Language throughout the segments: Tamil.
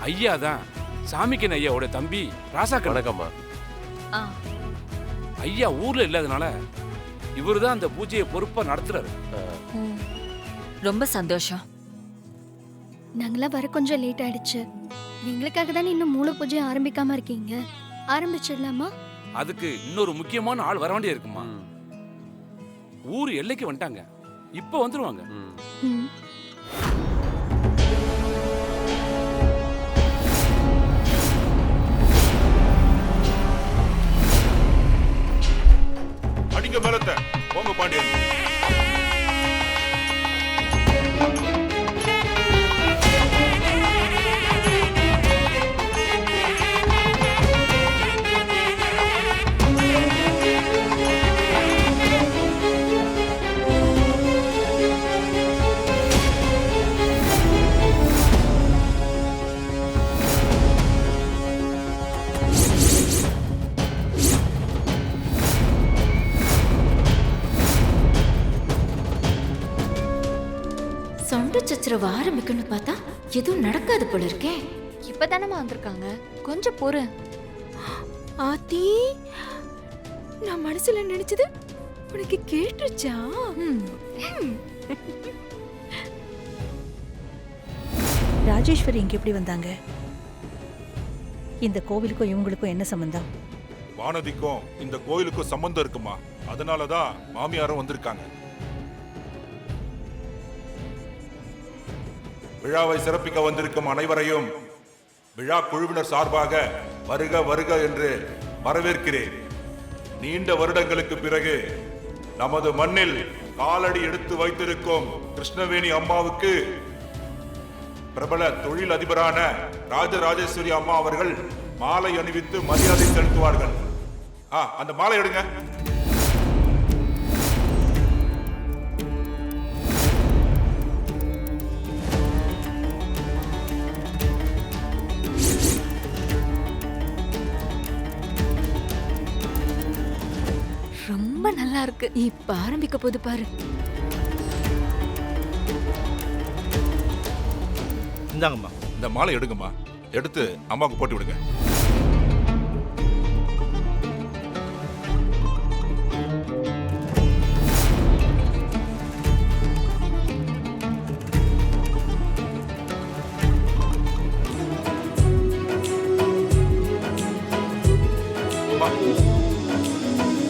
ஐயா தான் சாமிக்கன் ஐயாவோட தம்பி ராசாக்கன். வணக்கம்மா. ஆ, ஐயா ஊர்ல இல்லாதனால இவரு தான் அந்த பூஜையை பொறுப்பா நடத்துறாரு. ம். ரொம்ப சந்தோஷம். நாங்களாம் வர கொஞ்சம் லேட் ஆயிடுச்சு. எங்களுக்காக தானே இன்னும் மூல பூஜை ஆரம்பிக்காம இருக்கீங்க. ஆரம்பிச்சிடலாமா? அதுக்கு இன்னொரு முக்கியமான ஆள் வர வேண்டிய இருக்குமா. ம், ஊர் எல்லைக்கு வந்துட்டாங்க, இப்ப வந்துருவாங்க. ம். ம். அடிங்க மேலத்தை போங்க பாண்டியன். சண்டை சச்சரவு ஆரம்பிக்கணும்னு பார்த்தா எதுவும் நடக்காது போல இருக்கே. இப்பதானம்மா வந்திருக்காங்க, கொஞ்சம் பொறு. ஆத்தி, நான் மனசுல நினைச்சது உனக்கு கேட்டுச்சா? ராஜேஸ்வரி இங்க எப்படி வந்தாங்க? இந்த கோவிலுக்கும் இவங்களுக்கும் என்ன சம்பந்தம்? வானதிக்கும் இந்த கோயிலுக்கும் சம்பந்தம் இருக்குமா, அதனாலதான் மாமியாரும் வந்திருக்காங்க. விழாவை சிறப்பிக்க வந்திருக்கும் அனைவரையும் விழா குழுவினர் சார்பாக வருக வருக என்று வரவேற்கிறேன். நீண்ட வருடங்களுக்கு பிறகு நமது மண்ணில் காலடி எடுத்து வைத்திருக்கும் கிருஷ்ணவேணி அம்மாவுக்கு பிரபல தொழில் அதிபரான ராஜராஜேஸ்வரி அம்மா அவர்கள் மாலை அணிவித்து மரியாதை செலுத்துவார்கள். அந்த மாலை எடுங்க. ரொம்ப நல்லா இருக்கு. இப்ப ஆரம்பிக்க போது பாரு. இந்தாங்கம்மா, இந்த மாலை எடுங்கம்மா, எடுத்து அம்மாவுக்கு போட்டு விடுங்க.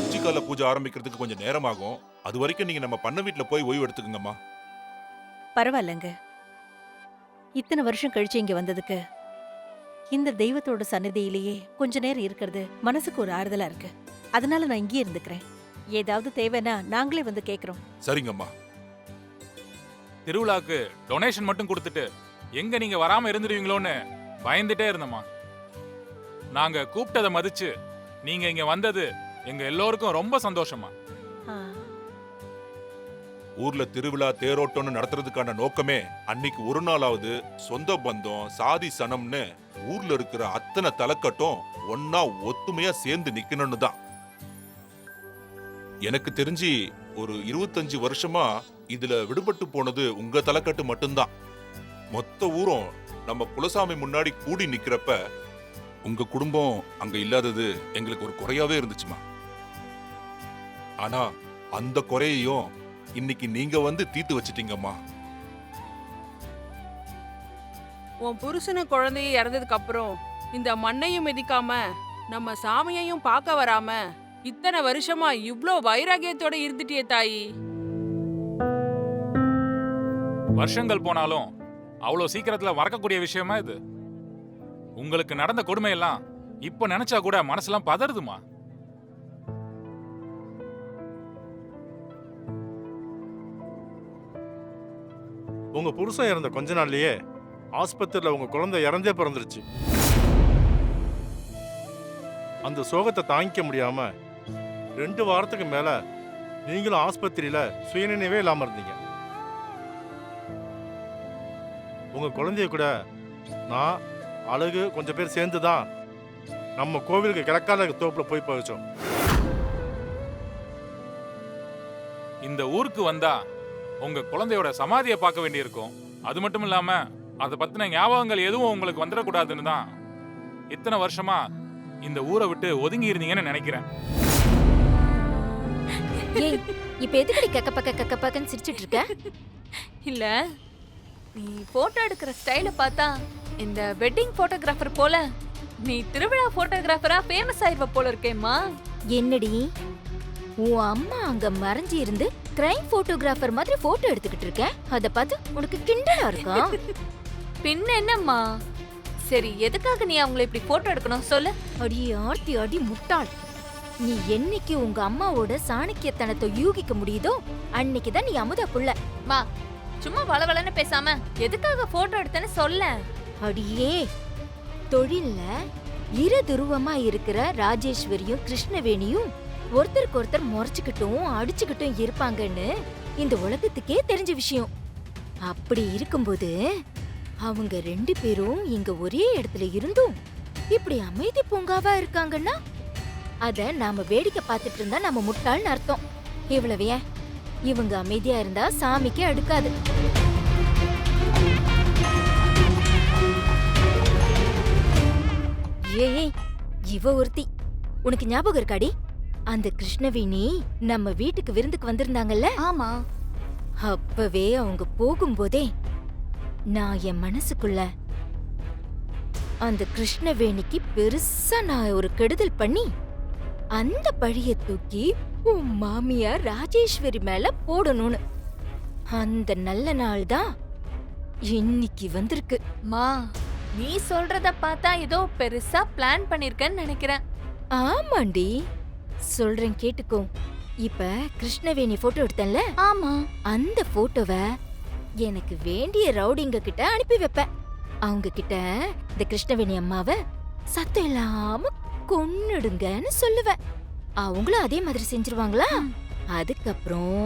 உச்சிக்கால பூஜை ஆரம்பிக்கிறதுக்கு கொஞ்சம் நேரமாகும். அது வரைக்கும் நீங்க நம்ம பண்ண வீட்டுல போய் ஓய்வு எடுத்துக்கங்கம்மா. பரவாயில்லங்க. இத்தனை வருஷம் கழிச்சு இங்க வந்ததுக்கு இந்த தெய்வத்தோட சன்னதியிலேயே கொஞ்ச நேரம் இருக்கிறது மனசுக்கு ஒரு ஆறுதலா இருக்கு. அதனால நான் இங்கேயே இருந்துக்கிறேன். ஏதாவது தேவைன்னா நாங்களே வந்து கேக்குறோம். சரிங்கம்மா. திருவிழாக்கு டொனேஷன் மட்டும் கொடுத்துட்டு எங்க நீங்க வராம இருந்துருவீங்களோன்னு பயந்துட்டே இருந்தம்மா. நாங்க கூப்பிட்டதை மதிச்சு நீங்க இங்க வந்தது எங்க எல்லோருக்கும் ரொம்ப சந்தோஷமா. ஆ, ஊர்ல திருவிழா தேரோட்டம்னு நடத்துறதுக்கான நோக்கமே அன்னைக்கு ஒரு நாளாவது சொந்த பந்தம் சாதி சனம்னு ஊர்ல இருக்கிற அத்தனை தலைக்கட்டும் ஒன்னா ஒத்துமையா சேர்ந்து நிக்கணும்னு தான். எனக்கு தெரிஞ்சு ஒரு 25 வருஷமா இதுல விடுபட்டு போனது உங்க தலைக்கட்டு மட்டும்தான். மொத்த ஊரும் நம்ம குலசாமி முன்னாடி கூடி நிக்கிறப்ப உங்க குடும்பம் அங்க இல்லாதது எங்களுக்கு ஒரு குறையாவே இருந்துச்சுமா. ஆனா அந்த குறையையும் இன்னைக்கு நீங்க வந்து தீர்த்து வச்சிட்டீங்கம்மா. உன் புருஷன குழந்தைய இறந்ததுக்கு அப்புறம் இந்த மண்ணையும் மிதிக்காம நம்ம சாமியையும் பார்க்க வராம இத்தனை வருஷமா இவ்ளோ வைராகியத்தோட இருந்துட்டியே தாயி. வருஷங்கள் போனாலும் அவ்வளோ சீக்கிரத்துல மறக்கக்கூடிய விஷயமா இது? உங்களுக்கு நடந்த கொடுமையெல்லாம் இப்ப நினைச்சா கூட மனசெல்லாம் பதறுதுமா. உங்க புருஷன் இறந்த கொஞ்ச நாள்லயே ஆஸ்பத்திரியில உங்க குழந்தை இறந்தே பிறந்துருச்சு. அந்த சோகத்தை தாங்கிக்க முடியாம 2 வாரத்துக்கு மேல நீங்களும் ஆஸ்பத்திரியில சுயநினைவே இல்லாம இருந்தீங்க. உங்க குழந்தைய கூட நான் அழகு கொஞ்சம் பேர் சேர்ந்துதான் நம்ம கோவிலுக்கு கிழக்கால தோப்புல போய் பகிச்சோம். இந்த ஊருக்கு வந்தா உங்க குழந்தையோட சமாதியை பார்க்க வேண்டியிருக்கும். அது மட்டும் இல்லாம அதை பத்தின ஞாபகங்கள் எதுவும் உங்களுக்கு வந்துடக்கூடாதுன்னு தான் இத்தனை வருஷமா இந்த ஊரை விட்டு ஒதுங்கி இருந்தீங்கன்னு நினைக்கிறேன். ஏய் இப்ப எதுக்கடி கக்கப்பக்கன்னு சிரிச்சிட்டு இருக்க? இல்ல நீ போட்டோ எடுக்கிற ஸ்டைல பார்த்தா இந்த வெட்டிங் போட்டோகிராஃபர் போல நீ திருவிழா போட்டோகிராஃபரா ஃபேமஸ் ஆயிருவ போல இருக்கேம்மா. என்னடி உன் அம்மா அங்க மறைஞ்சி இருந்து கிரைம் போட்டோகிராஃபர் மாதிரி போட்டோ எடுத்துக்கிட்டு இருக்க? அத பார்த்து உனக்கு கிண்டலா இருக்கா? பின்ன என்னம்மா? சரி எதுக்காக நீ அவங்கள இப்படி போட்டோ எடுக்கணும் சொல்லு. அடி ஆர்த்தி அடி முட்டாள். நீ என்னைக்கு உங்க அம்மாவோட சாணக்கியத்தனத்தை யூகிக்க முடியுதோ அன்னைக்குதான் நீ அமுதா புள்ள. மா சும்மா வளவளன்னு பேசாம எதுக்காக போட்டோ எடுத்தேன்னு சொல்ல. அடியே தொழில்ல இருதுருவமா இருக்கிற ராஜேஸ்வரியும் கிருஷ்ணவேணியும் ஒருத்தருக்கு ஒருத்தர் முறைச்சுக்கிட்டும் அடிச்சுக்கிட்டும் இருப்பாங்கன்னு இந்த உலகத்துக்கே தெரிஞ்ச விஷயம். அப்படி இருக்கும்போது அவங்க 2 பேரும் இங்க ஒரே இடத்துல இருந்தும் இப்படி அமைதி பூங்காவா இருக்காங்கன்னா அத நாம வேடிக்கை பார்த்துட்டு இருந்தா நம்ம முட்டாள்னு அர்த்தம். இவ்வளவு ஏன் இவங்க அமைதியா இருந்தா சாமிக்கு அடுக்காது. ஏய் இவ ஒருத்தி உனக்கு ஞாபகம் இருக்காடி? அந்த கிருஷ்ணவேணி நம்ம வீட்டுக்கு விருந்துக்கு வந்திருந்தாங்கல்ல? ஆமா. அப்பவே அவங்க போகும்போதே நான் என் மனசுக்குள்ள அந்த கிருஷ்ணவேணிக்கு பெருசா நான் ஒரு கெடுதல் பண்ணி அந்த பழிய தூக்கி உன் மாமியார் ராஜேஸ்வரி மேல போடணும்னு அந்த நல்ல நாள் தான் இன்னைக்கு வந்திருக்கு. மா நீ சொல்றத பார்த்தா ஏதோ பெருசா பிளான் பண்ணிருக்கேன்னு நினைக்கிறேன். ஆமாண்டி சொல்றேன் கேட்டுக்கோ. இப்ப கிருஷ்ணவேணி போட்டோ எடுத்தேன்ல, ஆமா. அந்த போட்டோவை எனக்கு வேண்டிய ரவுடிங்க கிட்ட அனுப்பி வைப்பேன். அவங்க கிட்ட இந்த கிருஷ்ணவேணி அம்மாவை சத்தம் இல்லாம கொன்னுடுங்கன்னு சொல்லுவேன். அவங்களும் அதே மாதிரி செஞ்சிருவாங்களா? அதுக்கப்புறம்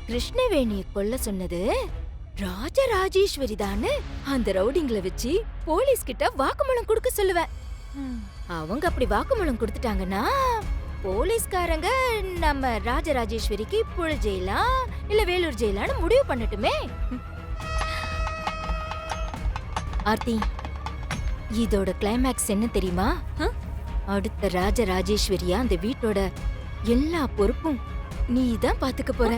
கிருஷ்ணவேணிய கொல்ல சொன்னது ராஜராஜேஸ்வரி தான்னு அந்த ரவுடிங்களை வச்சு போலீஸ் கிட்ட வாக்குமூலம் கொடுக்க சொல்லுவேன். அவங்க அப்படி வாக்குமூலம் கொடுத்துட்டாங்கன்னா போலீஸ்காரங்க நம்ம ராஜராஜேஸ்வரிக்கு புழ ஜெயிலா இல்ல வேலூர் ஜெயிலான்னு முடிவு பண்ணட்டுமே. ஆர்த்தி இதோட கிளைமேக்ஸ் என்ன தெரியுமா? அடுத்த ராஜராஜேஸ்வரியா அந்த வீட்டோட எல்லா பொறுப்பும் நீ தான் பாத்துக்க போற.